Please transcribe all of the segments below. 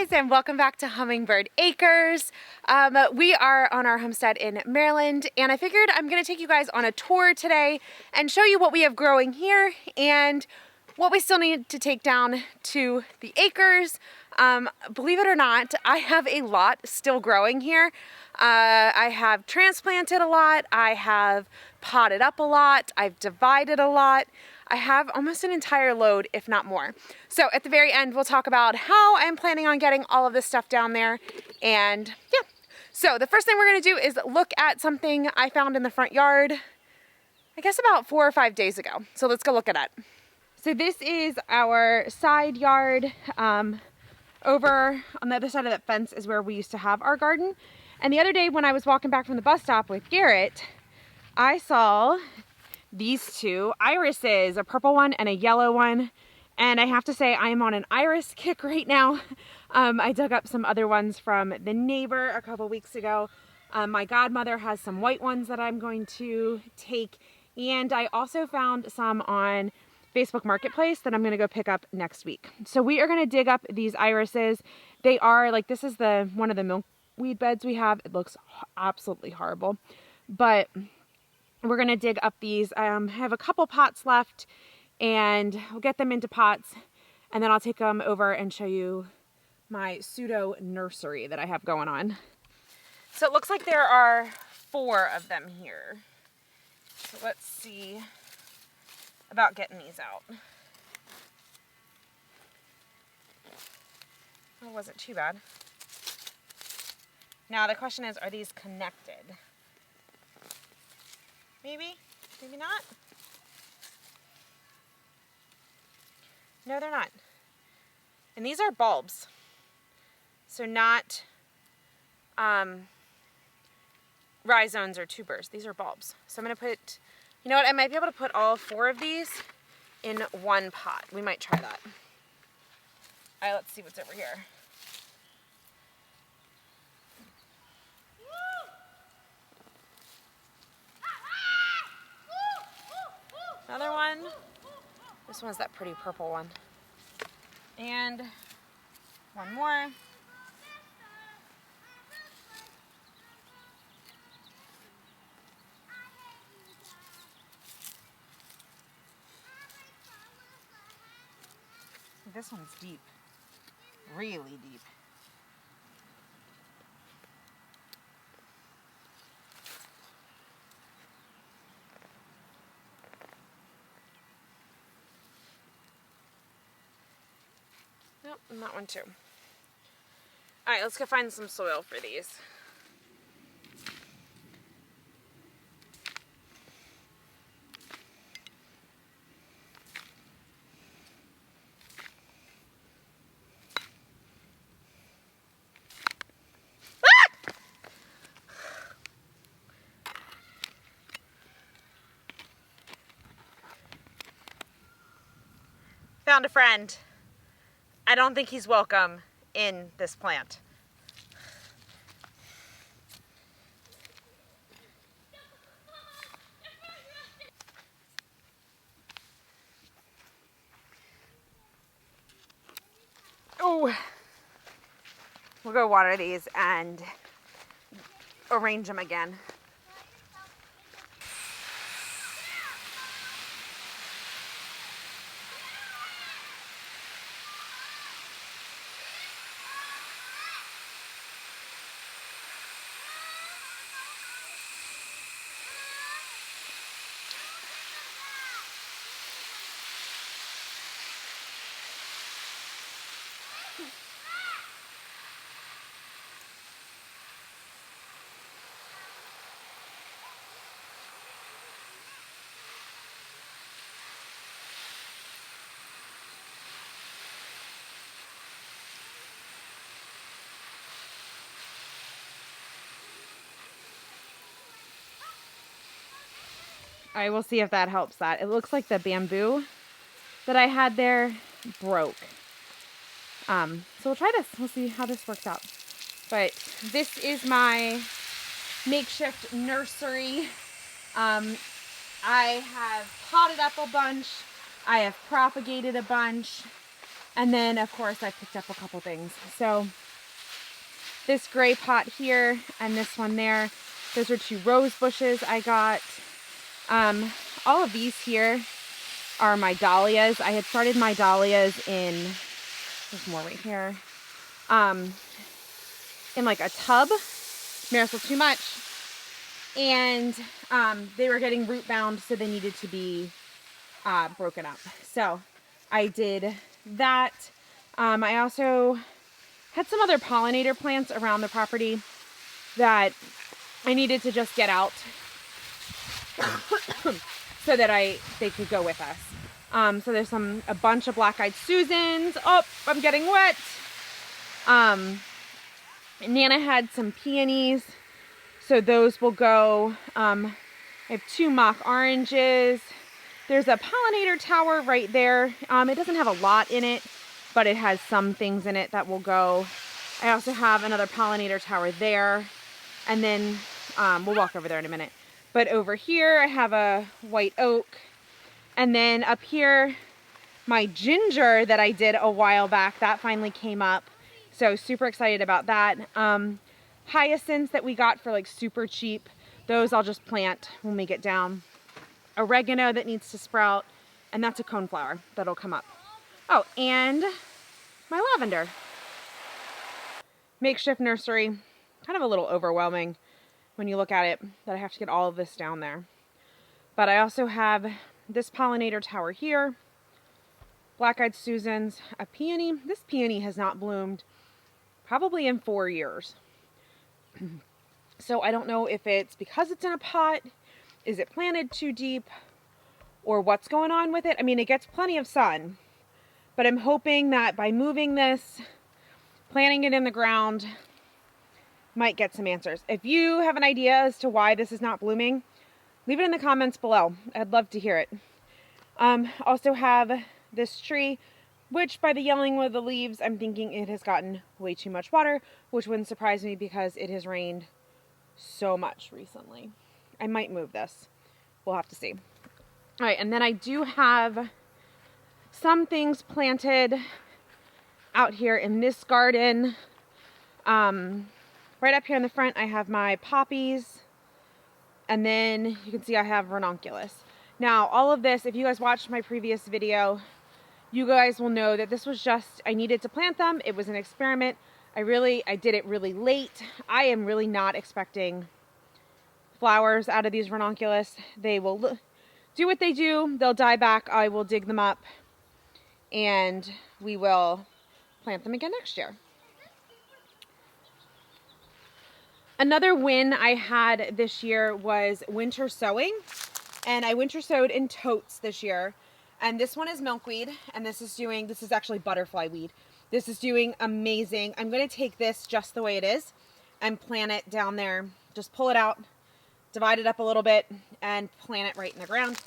guys, and welcome back to Hummingbird Acres. We are on our homestead in Maryland, and I figured I'm going to take you guys on a tour today and show you what we have growing here and what we still need to take down to the acres. Believe it or not, I have a lot still growing here. I have transplanted a lot, I have potted up a lot, I've divided a lot. I have almost an entire load, if not more. So at the very end, we'll talk about how I'm planning on getting all of this stuff down there. And yeah, so the first thing we're gonna do is look at something I found in the front yard, I guess about 4 or 5 days ago. So let's go look at it. So this is our side yard. Over on the other side of that fence is where we used to have our garden. And the other day when I was walking back from the bus stop with Garrett, I saw these two irises, a purple one and a yellow one. And I have to say I am on an iris kick right now. I dug up some other ones from the neighbor a couple weeks ago. My godmother has some white ones that I'm going to take. And I also found some on Facebook Marketplace that I'm going to go pick up next week. So we are going to dig up these irises. They are like, this is one of the milkweed beds we have. It looks absolutely horrible, but we're going to dig up these. I have a couple pots left and we'll get them into pots, and then I'll take them over and show you my pseudo nursery that I have going on. So it looks like there are 4 of them here. So let's see about getting these out. It wasn't too bad. Now the question is, are these connected? Maybe, maybe not. No, they're not. And these are bulbs. So not rhizomes or tubers. These are bulbs. So I'm gonna put, you know what, I might be able to put all 4 of these in one pot. We might try that. All right, let's see what's over here. Another one. This one's that pretty purple one. And one more. This one's deep, really deep. Nope, and that one too. All right, let's go find some soil for these. Found a friend. I don't think he's welcome in this plant. Oh, we'll go water these and arrange them again. I will see if that helps that. It looks like the bamboo that I had there broke. So we'll try this. We'll see how this works out. But this is my makeshift nursery. I have potted up a bunch. I have propagated a bunch. And then of course I picked up a couple things. So this gray pot here and this one there, those are 2 rose bushes I got. All of these here are my dahlias. I had started my dahlias in, there's more right here, in like a tub. Marisol too much. And they were getting root bound, so they needed to be broken up. So I did that. I also had some other pollinator plants around the property that I needed to just get out so that they could go with us. So there's a bunch of Blackeyed Susans. Oh, I'm getting wet. Nana had some peonies, so those will go. I have 2 mock oranges. There's a pollinator tower right there. It doesn't have a lot in it, but it has some things in it that will go. I also have another pollinator tower there, and then we'll walk over there in a minute. But over here I have a white oak, and then up here my ginger that I did a while back, that finally came up. So super excited about that. Hyacinths that we got for like super cheap, those I'll just plant when we get down. Oregano that needs to sprout, and that's a coneflower that'll come up. Oh, and my lavender. Makeshift Nursery, kind of a little overwhelming when you look at it, that I have to get all of this down there. But I also have this pollinator tower here, Blackeyed Susans, a peony. This peony has not bloomed probably in 4 years. So I don't know if it's because it's in a pot, is it planted too deep, or what's going on with it. I mean, it gets plenty of sun, but I'm hoping that by moving this, planting it in the ground, might get some answers. If you have an idea as to why this is not blooming, leave it in the comments below. I'd love to hear it. Also have this tree, which by the yelling of the leaves, I'm thinking it has gotten way too much water, which wouldn't surprise me because it has rained so much recently. I might move this. We'll have to see. All right, and then I do have some things planted out here in this garden. Right up here in the front, I have my poppies, and then you can see I have ranunculus. Now, all of this, if you guys watched my previous video, you guys will know that this was just, I needed to plant them. It was an experiment. I did it really late. I am really not expecting flowers out of these ranunculus. They will do what they do. They'll die back. I will dig them up, and we will plant them again next year. Another win I had this year was winter sowing, and I winter sowed in totes this year. And this one is milkweed, and this is actually butterfly weed. This is doing amazing. I'm going to take this just the way it is and plant it down there. Just pull it out, divide it up a little bit, and plant it right in the ground.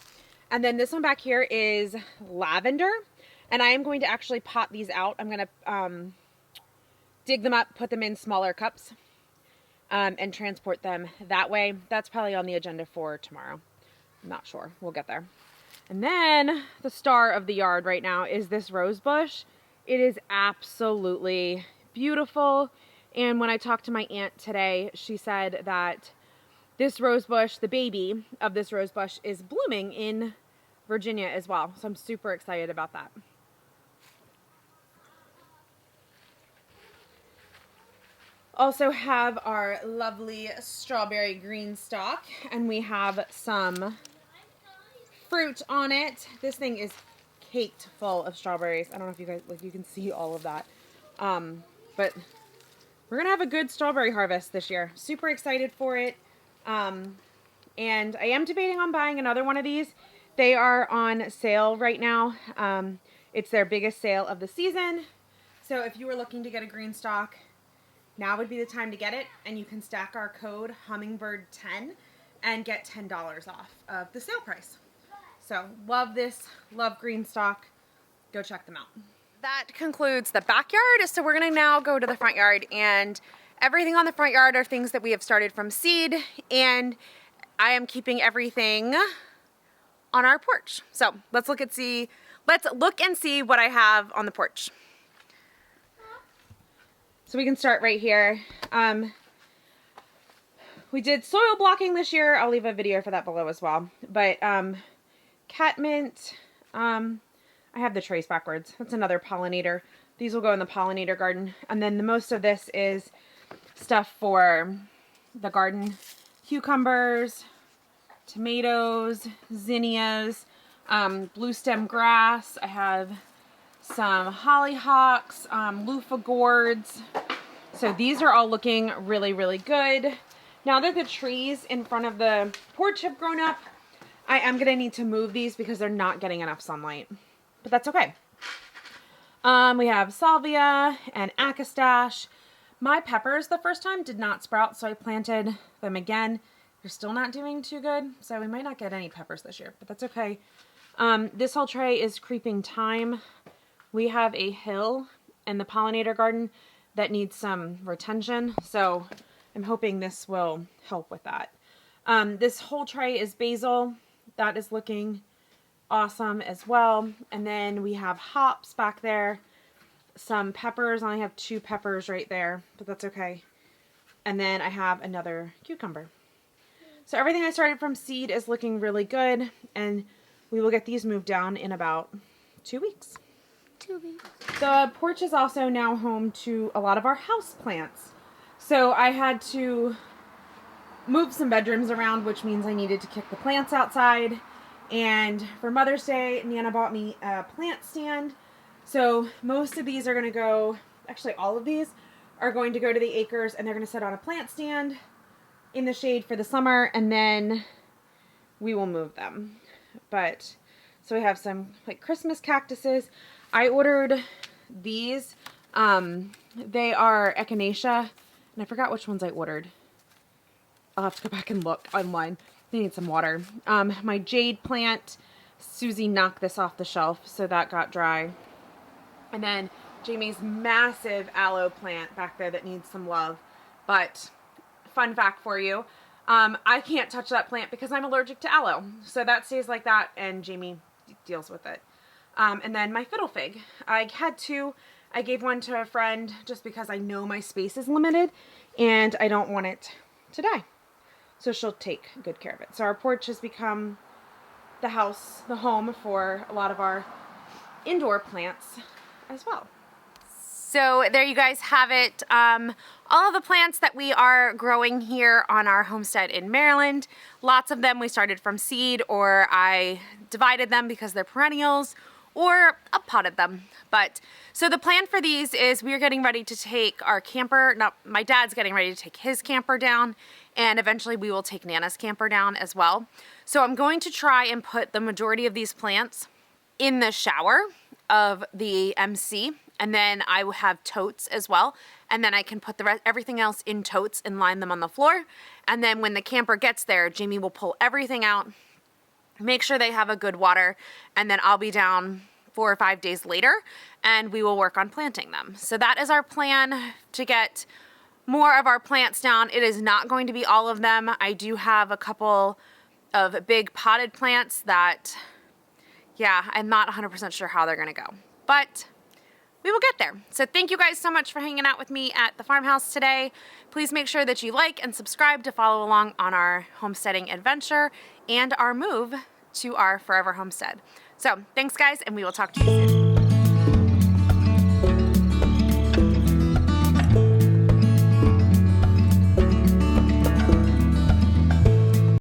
And then this one back here is lavender, and I am going to actually pot these out. I'm going to dig them up, put them in smaller cups, and transport them that way. That's probably on the agenda for tomorrow. I'm not sure. We'll get there. And then the star of the yard right now is this rose bush. It is absolutely beautiful. And when I talked to my aunt today, she said that this rose bush, the baby of this rose bush, is blooming in Virginia as well. So I'm super excited about that. Also have our lovely strawberry green stalk, and we have some fruit on it. This thing is caked full of strawberries. I don't know if you guys, like, you can see all of that. But we're gonna have a good strawberry harvest this year. Super excited for it. And I am debating on buying another one of these. They are on sale right now. It's their biggest sale of the season. So if you were looking to get a green stalk, now would be the time to get it, and you can stack our code Hummingbird10 and get $10 off of the sale price. So love this, love green stalk. Go check them out. That concludes the backyard. So we're gonna now go to the front yard, and everything on the front yard are things that we have started from seed, and I am keeping everything on our porch. So let's look let's look and see what I have on the porch. So we can start right here. We did soil blocking this year. I'll leave a video for that below as well. But catmint, I have the trays backwards. That's another pollinator. These will go in the pollinator garden. And then the most of this is stuff for the garden. Cucumbers, tomatoes, zinnias, blue stem grass. I have some hollyhocks, loofah gourds. So these are all looking really, really good. Now that the trees in front of the porch have grown up, I am going to need to move these because they're not getting enough sunlight. But that's okay. We have salvia and acastache. My peppers the first time did not sprout, so I planted them again. They're still not doing too good, so we might not get any peppers this year, but that's okay. This whole tray is creeping thyme. We have a hill in the pollinator garden that needs some retention, so I'm hoping this will help with that. This whole tray is basil. That is looking awesome as well. And then we have hops back there. Some peppers. I only have 2 peppers right there, but that's okay. And then I have another cucumber. So everything I started from seed is looking really good, and we will get these moved down in about 2 weeks. 2 weeks. The porch is also now home to a lot of our house plants. So I had to move some bedrooms around, which means I needed to kick the plants outside. And for Mother's Day, Nana bought me a plant stand. So most of these are going to go, actually all of these are going to go to the acres, and they're going to sit on a plant stand in the shade for the summer, and then we will move them. But so we have some like Christmas cactuses. I ordered these. They are echinacea, and I forgot which ones I ordered. I'll have to go back and look online. They need some water. My jade plant, Susie knocked this off the shelf, so that got dry. And then Jamie's massive aloe plant back there that needs some love. But fun fact for you, I can't touch that plant because I'm allergic to aloe. So that stays like that, and Jamie deals with it. And then my fiddle fig. I had 2. I gave one to a friend just because I know my space is limited and I don't want it to die. So she'll take good care of it. So our porch has become the house, the home for a lot of our indoor plants as well. So there you guys have it. All of the plants that we are growing here on our homestead in Maryland. Lots of them we started from seed, or I divided them because they're perennials, or up-potted them. But so the plan for these is we're getting ready to take our camper, my dad's getting ready to take his camper down, and eventually we will take Nana's camper down as well. So I'm going to try and put the majority of these plants in the shower of the MC, and then I will have totes as well, and then I can put everything else in totes and line them on the floor. And then when the camper gets there, Jamie will pull everything out, make sure they have a good water, and then I'll be down 4 or 5 days later and we will work on planting them. So that is our plan to get more of our plants down. It is not going to be all of them. I do have a couple of big potted plants that, yeah, I'm not 100% sure how they're gonna go, but we will get there. So thank you guys so much for hanging out with me at the farmhouse today. Please make sure that you like and subscribe to follow along on our homesteading adventure and our move to our forever homestead. So thanks guys, and we will talk to you soon.